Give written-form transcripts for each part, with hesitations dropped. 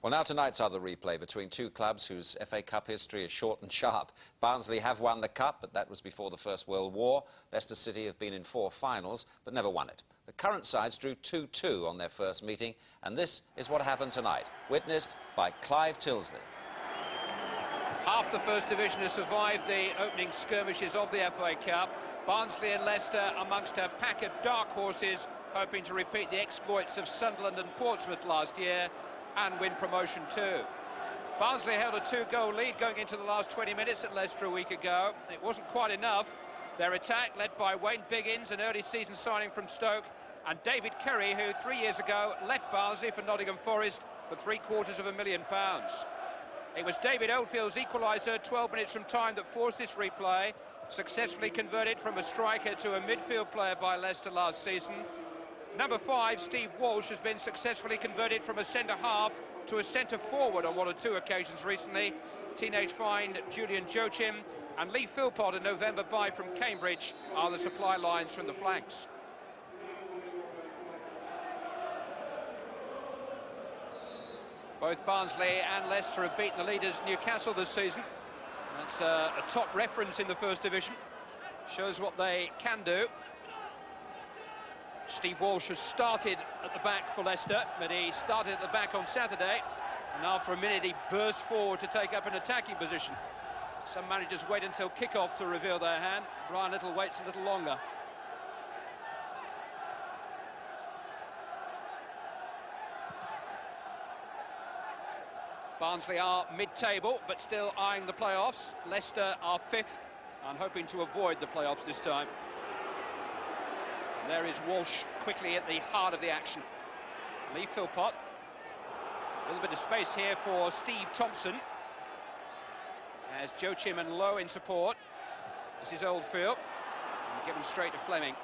Well, now tonight's other replay between two clubs whose FA Cup history is short and sharp. Barnsley have won the Cup, but that was before the First World War. Leicester City have been in 4 finals, but never won it. The current sides drew 2-2 on their first meeting, and this is what happened tonight, witnessed by Clive Tyldesley. Half the First Division has survived the opening skirmishes of the FA Cup. Barnsley and Leicester amongst a pack of dark horses, hoping to repeat the exploits of Sunderland and Portsmouth last year and win promotion too. Barnsley held a 2-goal lead going into the last 20 minutes at Leicester a week ago. It wasn't quite enough. Their attack, led by Wayne Biggins, an early season signing from Stoke, and David Kerry, who 3 years ago left Barnsley for Nottingham Forest for £750,000. It was David Oldfield's equaliser 12 minutes from time that forced this replay, successfully converted from a striker to a midfield player by Leicester last season. Number 5, Steve Walsh, has been successfully converted from a centre-half to a centre-forward on 1 or 2 occasions recently. Teenage find Julian Joachim and Lee Philpott, a November buy from Cambridge, are the supply lines from the flanks. Both Barnsley and Leicester have beaten the leaders Newcastle this season. That's a top reference in the First Division. Shows what they can do. Steve Walsh has started at the back for Leicester, but he started at the back on Saturday, and after a minute he burst forward to take up an attacking position. Some managers wait until kick-off to reveal their hand. Brian Little waits a little longer. Barnsley are mid-table, but still eyeing the playoffs. Leicester are 5th and hoping to avoid the playoffs this time. And there is Walsh quickly at the heart of the action. Lee Philpott. A little bit of space here for Steve Thompson. As Joachim and Lowe in support. This is Oldfield. And given straight to Fleming.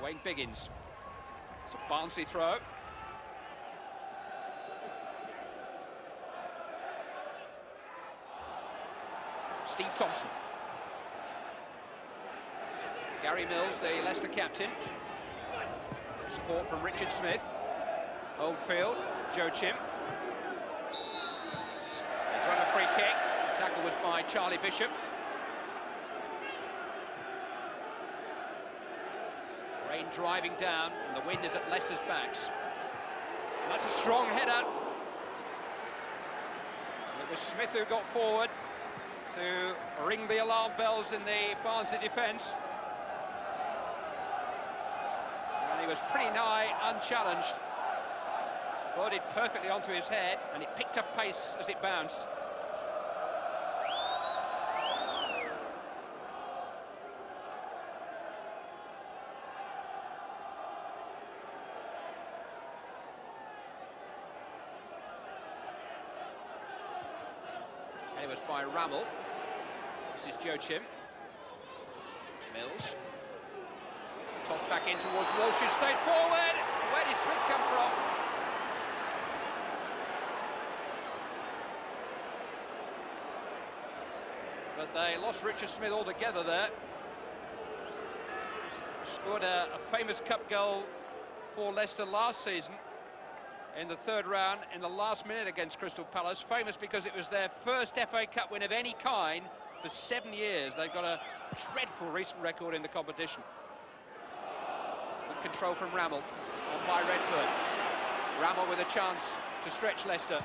Wayne Biggins. It's a Barnsley throw. Steve Thompson. Gary Mills, the Leicester captain. Support from Richard Smith. Oldfield, Joachim. He's run a free kick. The tackle was by Charlie Bishop. Rain driving down, and the wind is at Leicester's backs. And that's a strong header. It was Smith who got forward to ring the alarm bells in the Barnsley defence. And he was pretty nigh unchallenged. Floated perfectly onto his head, and it picked up pace as it bounced. And it was by Rammel. This is Joachim. Mills. Tossed back in towards Walsh, who stayed forward. Where did Smith come from? But they lost Richard Smith altogether there. Scored a famous cup goal for Leicester last season in the 3rd round in the last minute against Crystal Palace. Famous because it was their first FA Cup win of any kind for 7 years. They've got a dreadful recent record in the competition. Good control from Rammel on by Redford. Rammel with a chance to stretch Leicester.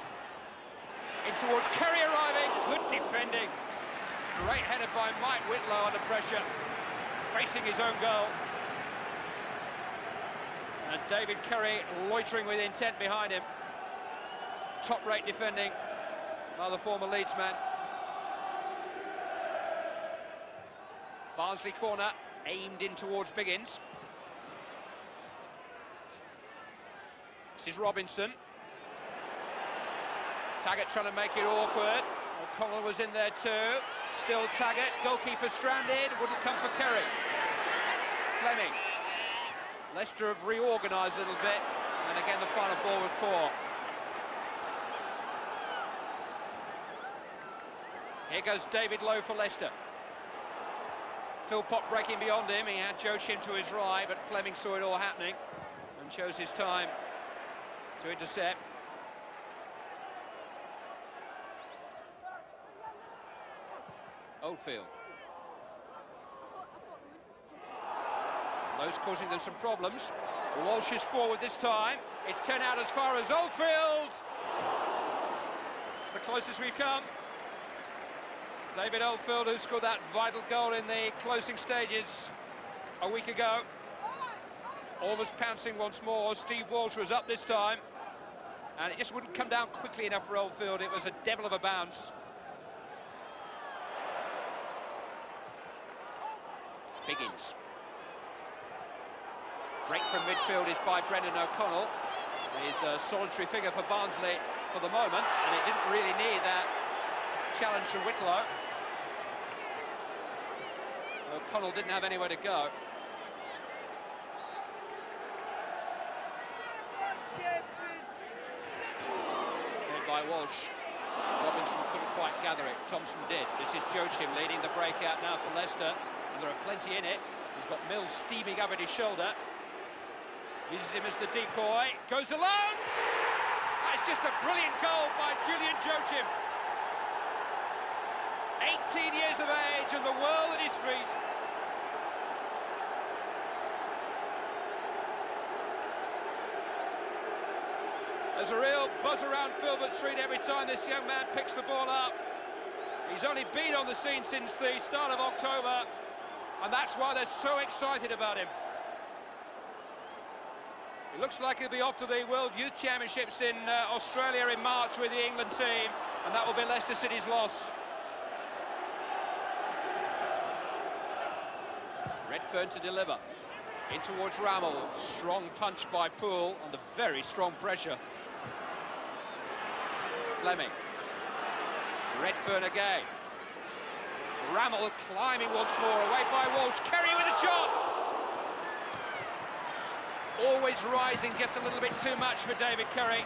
In towards Kerry arriving. Good defending. Great header by Mike Whitlow under pressure, facing his own goal. And David Kerry loitering with intent behind him. Top-rate defending by the former Leeds man. Barnsley corner, aimed in towards Biggins. This is Robinson. Taggart trying to make it awkward. O'Connell was in there too. Still Taggart, goalkeeper stranded, wouldn't come for Kerry. Fleming. Leicester have reorganised a little bit, and again the final ball was poor. Here goes David Lowe for Leicester. Philpott breaking beyond him, he had Joachim to his right, but Fleming saw it all happening and chose his time to intercept. Oldfield. Those causing them some problems. Walsh is forward this time. It's 10 out as far as Oldfield. It's the closest we've come. David Oldfield, who scored that vital goal in the closing stages a week ago. Almost pouncing once more. Steve Walsh was up this time. And it just wouldn't come down quickly enough for Oldfield. It was a devil of a bounce. Biggins. Break from midfield is by Brendan O'Connell. He's a solitary figure for Barnsley for the moment, and it didn't really need that challenge from Whitlow. O'Connell didn't have anywhere to go. Played by Walsh. Robinson couldn't quite gather it. Thompson did. This is Joachim leading the breakout now for Leicester, and there are plenty in it. He's got Mills steaming up at his shoulder. Uses him as the decoy, goes alone! That's just a brilliant goal by Julian Joachim. 18 years of age and the world at his feet. There's a real buzz around Filbert Street every time this young man picks the ball up. He's only been on the scene since the start of October, and that's why they're so excited about him. It looks like he'll be off to the World Youth Championships in Australia in March with the England team, and that will be Leicester City's loss. Redfern to deliver. In towards Rammel. Strong punch by Poole under very strong pressure. Fleming. Redfern again. Rammel climbing once more, away by Walsh. Kerry with a shot! Always rising just a little bit too much for David Curry.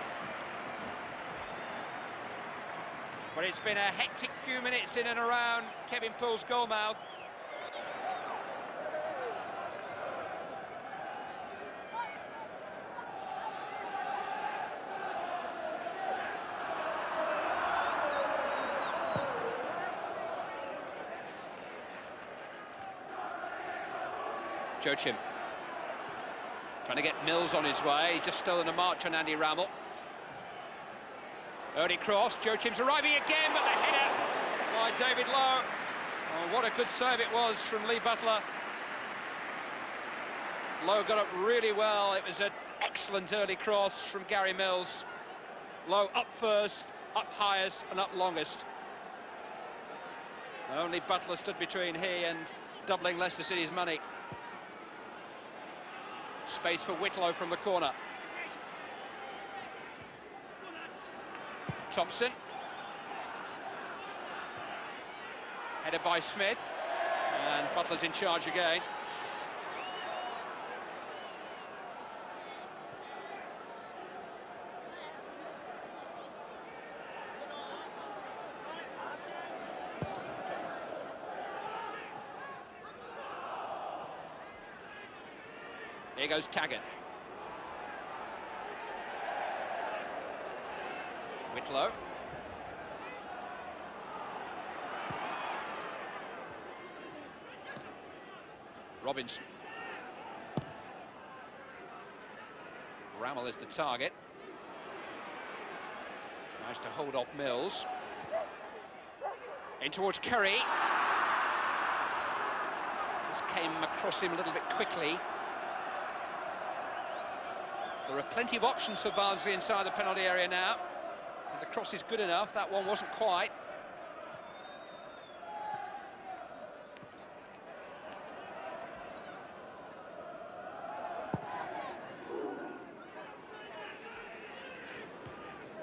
But it's been a hectic few minutes in and around Kevin Poole's goalmouth. Joachim. Trying to get Mills on his way, just stolen a march on Andy Rammel. Early cross, Joachim's arriving again, but the header by David Lowe. Oh, what a good save it was from Lee Butler. Lowe got up really well. It was an excellent early cross from Gary Mills. Lowe up first, up highest and up longest. Only Butler stood between he and doubling Leicester City's money. Space for Whitlow from the corner. Thompson. Headed by Smith. And Butler's in charge again. Here goes Taggart. Whitlow. Robinson. Rammel is the target. Tries to hold off Mills. In towards Curry. This came across him a little bit quickly. There are plenty of options for Barnsley inside the penalty area now. If the cross is good enough, that one wasn't quite.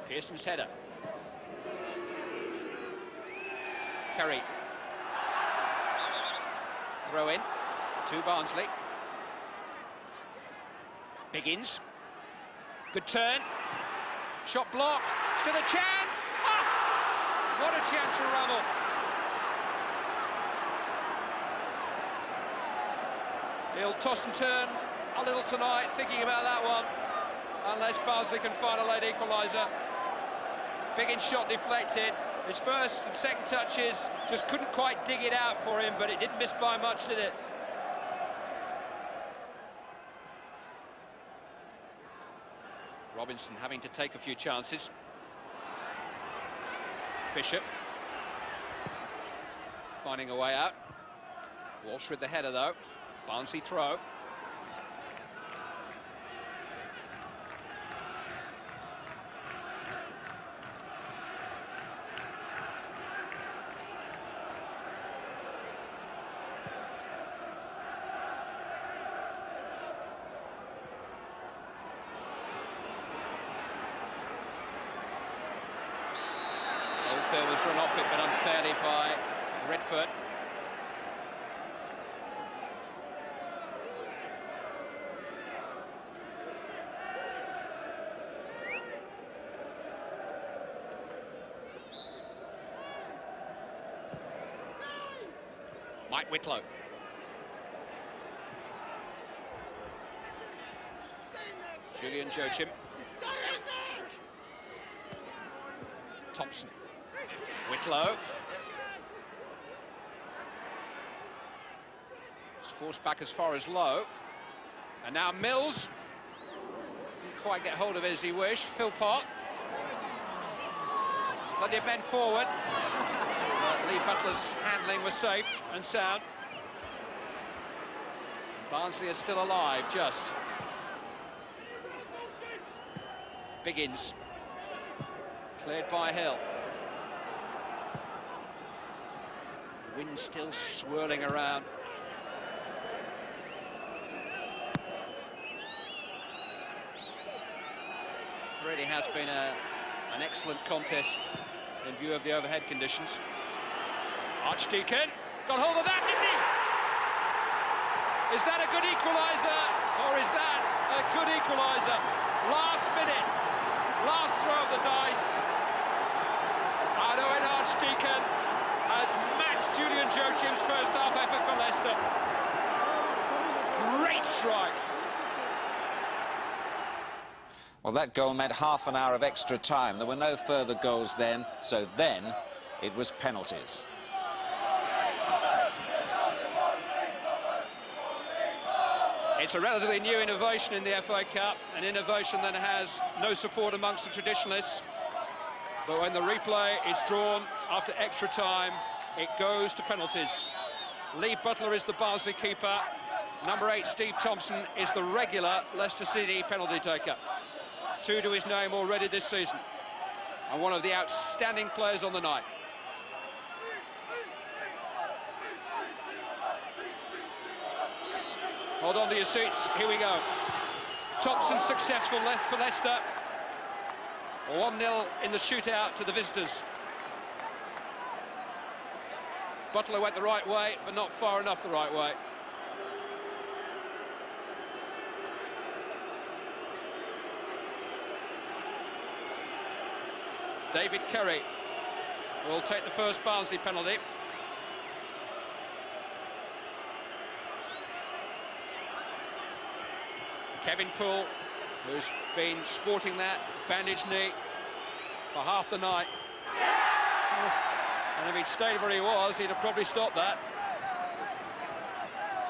Pearson's header. Curry. Throw in to Barnsley. Biggins. Good turn. Shot blocked. Still a chance. Ah! What a chance for Rammel. He'll toss and turn a little tonight, thinking about that one. unless Barnsley can find a late equaliser. Biggins' shot deflected. His first and second touches just couldn't quite dig it out for him, but it didn't miss by much, did it? Robinson having to take a few chances. Bishop finding a way out. Walsh with the header though. Barnsley throw. Was run off it, but unfairly by Redford. Mike Whitlow. Julian Joachim. Thompson. Whitlow. It's forced back as far as Lowe. And now Mills. Didn't quite get hold of it as he wished. Philpott. Plenty of men forward. Lee Butler's handling was safe and sound. Barnsley is still alive, just. Biggins. Cleared by Hill. Wind still swirling around. Really has been an excellent contest in view of the overhead conditions. Archdeacon got hold of that, didn't he? Is that a good equaliser, or is that a good equaliser? Last minute, last throw of the dice. I know in Archdeacon has matched Julian Joachim's first half effort for Leicester. Great strike. Well, that goal meant half an hour of extra time. There were no further goals then, so then it was penalties. It's a relatively new innovation in the FA Cup, an innovation that has no support amongst the traditionalists. But when the replay is drawn after extra time, it goes to penalties. Lee Butler is the Barnsley keeper. Number 8, Steve Thompson, is the regular Leicester City penalty taker. 2 to his name already this season. And one of the outstanding players on the night. Hold on to your seats, here we go. Thompson successful left for Leicester. 1-0 in the shootout to the visitors. Butler went the right way, but not far enough the right way. David Curry will take the first Barnsley penalty. Kevin Poole, who's been sporting that bandaged knee for half the night. And if he'd stayed where he was, he'd have probably stopped that.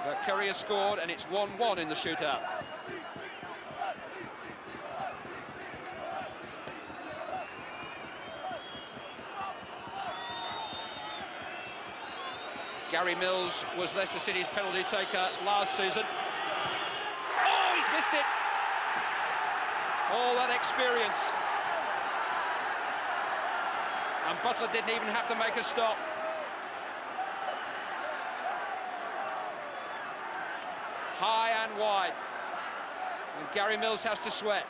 But Curry has scored, and it's 1-1 in the shootout. Gary Mills was Leicester City's penalty taker last season. Oh, he's missed it! All that experience. And Butler didn't even have to make a stop. High and wide. And Gary Mills has to sweat.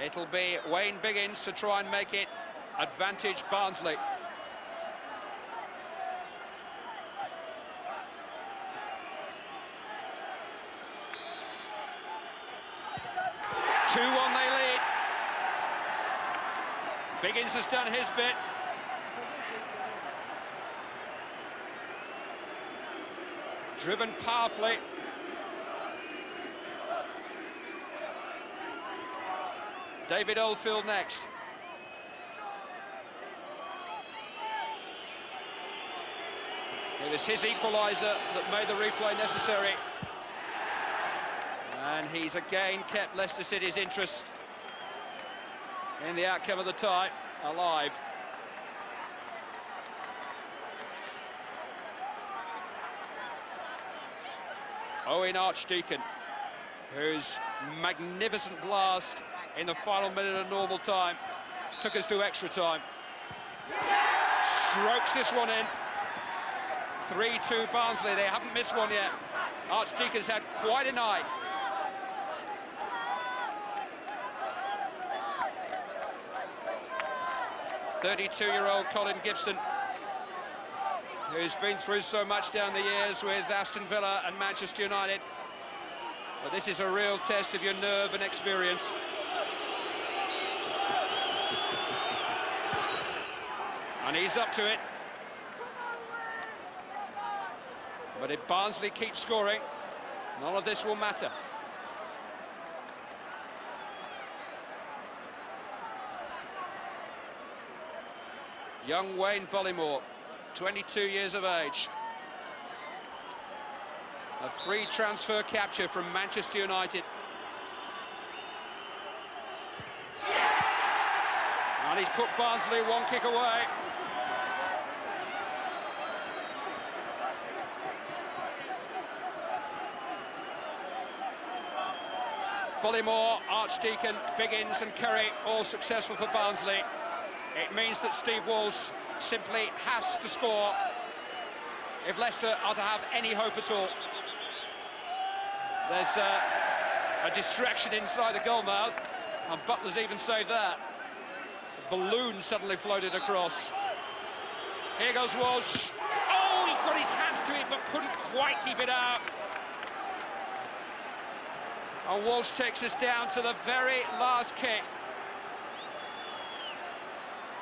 It'll be Wayne Biggins to try and make it advantage Barnsley. They lead. Biggins has done his bit. driven powerfully. David Oldfield next. It was his equaliser that made the replay necessary. And he's again kept Leicester City's interest in the outcome of the tie alive. Owen Archdeacon, whose magnificent blast in the final minute of normal time took us to extra time. Strokes this one in. 3-2 Barnsley, they haven't missed one yet. Archdeacon's had quite a night. "32-year-old Colin Gibson, who's been through so much down the years with Aston Villa and Manchester United. But this is a real test of your nerve and experience. And he's up to it. But if Barnsley keeps scoring, none of this will matter. Young Wayne Bollymore, 22 years of age. A free transfer capture from Manchester United. And he's put Barnsley one kick away. Bollymore, Archdeacon, Biggins and Curry all successful for Barnsley. It means that Steve Walsh simply has to score if Leicester are to have any hope at all. There's a distraction inside the goal mouth, and Butler's even saved that. A balloon suddenly floated across. Here goes Walsh. Oh, he got his hands to it, but couldn't quite keep it out. And Walsh takes us down to the very last kick.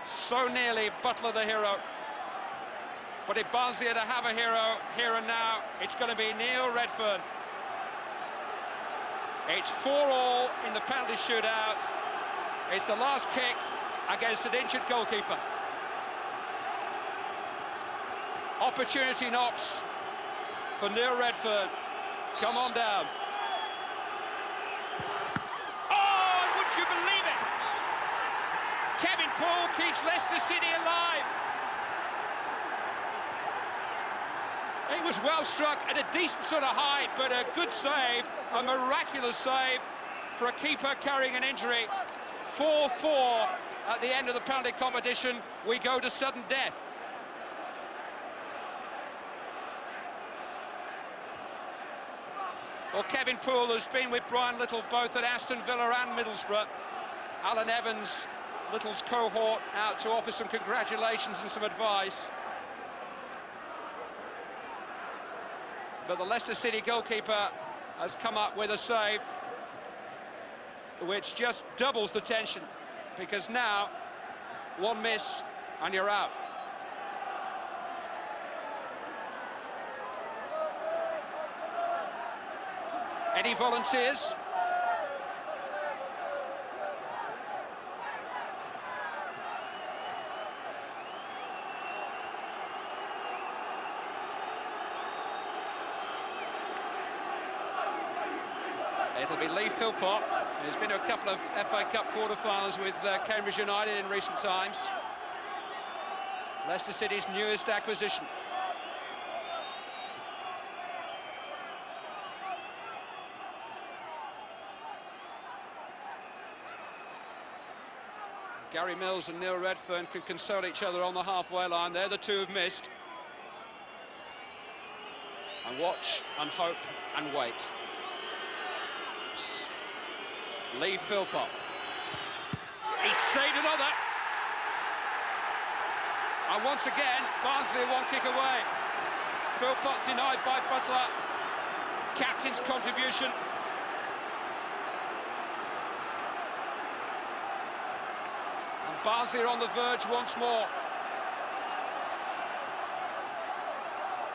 So nearly Butler the hero. But if Barnsley are to have a hero here and now, it's going to be Neil Redfern. It's 4-4 in the penalty shootout. It's the last kick against an injured goalkeeper. Opportunity knocks for Neil Redfern. Come on down. Oh, would you believe it? Kevin Poole keeps Leicester City alive. It was well struck at a decent sort of height, but a good save, a miraculous save for a keeper carrying an injury. 4-4 at the end of the penalty competition. We go to sudden death. Well, Kevin Poole has been with Brian Little both at Aston Villa and Middlesbrough. Alan Evans, Little's cohort, out to offer some congratulations and some advice. But the Leicester City goalkeeper has come up with a save which just doubles the tension, because now one miss and you're out. Any volunteers? It'll be Lee Philpott. There's been a couple of FA Cup quarter-finals with Cambridge United in recent times. Leicester City's newest acquisition. Gary Mills and Neil Redfern can console each other on the halfway line. They're the two who've missed. And watch and hope and wait. Lee Philpott. He saved another. And once again, Barnsley one kick away. Philpott denied by Butler. Captain's contribution. And Barnsley are on the verge once more.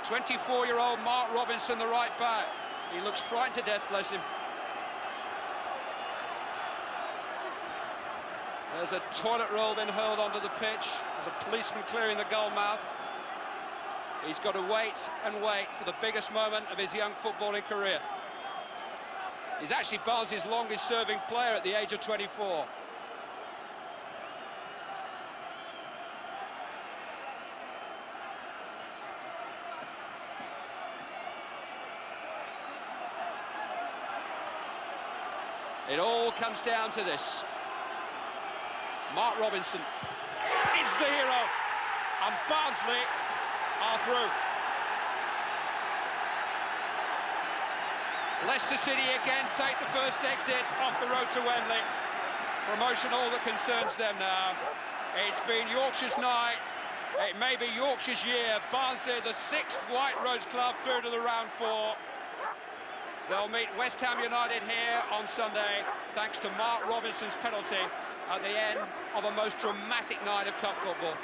24-year-old Mark Robinson, the right back. He looks frightened to death, bless him. There's a toilet roll being hurled onto the pitch. There's a policeman clearing the goal mouth. He's got to wait and wait for the biggest moment of his young footballing career. He's actually Barnsley's longest-serving player at the age of 24. It all comes down to this. Mark Robinson is the hero, and Barnsley are through. Leicester City again take the first exit off the road to Wembley. Promotion all that concerns them now. It's been Yorkshire's night. It may be Yorkshire's year. Barnsley, the 6th White Rose club, through to the round 4. They'll meet West Ham United here on Sunday, thanks to Mark Robinson's penalty at the end of a most dramatic night of cup football.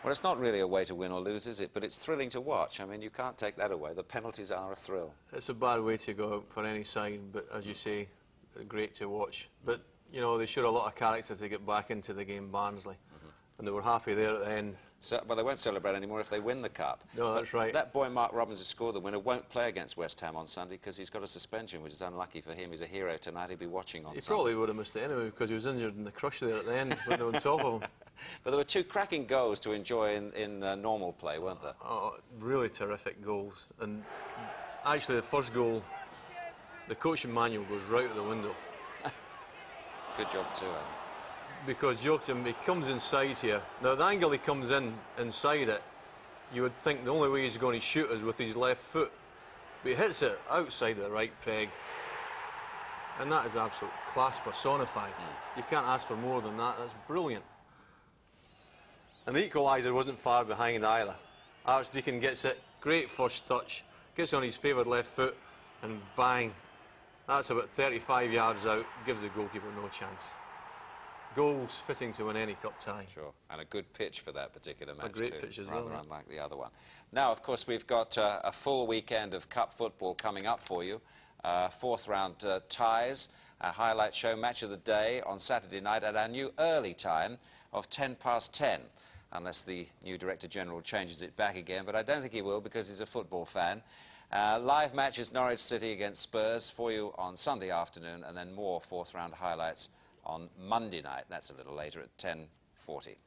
Well, it's not really a way to win or lose, is it? But it's thrilling to watch. I mean, you can't take that away. The penalties are a thrill. It's a bad way to go for any side, but as you say, great to watch. But, you know, they showed a lot of character to get back into the game, Barnsley. And they were happy there at the end. So, well, they won't celebrate anymore if they win the cup. No, that's right. That boy Mark Robinson, who scored the winner, won't play against West Ham on Sunday because he's got a suspension, which is unlucky for him. He's a hero tonight. He'll be watching on Sunday. He probably would have missed it anyway because he was injured in the crush there at the end when they were on top of him. But there were 2 cracking goals to enjoy in normal play, weren't there? Oh, really terrific goals. And actually, the first goal, the coaching manual goes right out the window. Good job too, eh? Because Joachim, he comes inside here. Now, the angle he comes in inside it, you would think the only way he's going to shoot is with his left foot. But he hits it outside the right peg. And that is absolute class personified. You can't ask for more than that. That's brilliant. And the equaliser wasn't far behind either. Archdeacon gets it, great first touch, gets on his favoured left foot, and bang. That's about 35 yards out, gives the goalkeeper no chance. Goals fitting to win any cup tie. Sure, and a good pitch for that particular match A great too. pitch as well. Rather unlike the other one. Now, of course, we've got a full weekend of cup football coming up for you. 4th round ties, a highlight show, match of the day on Saturday night at our new early time of 10:10. Unless the new Director General changes it back again, but I don't think he will because he's a football fan. Live matches, Norwich City against Spurs for you on Sunday afternoon, and then more 4th round highlights on Monday night. That's a little later at 10:40.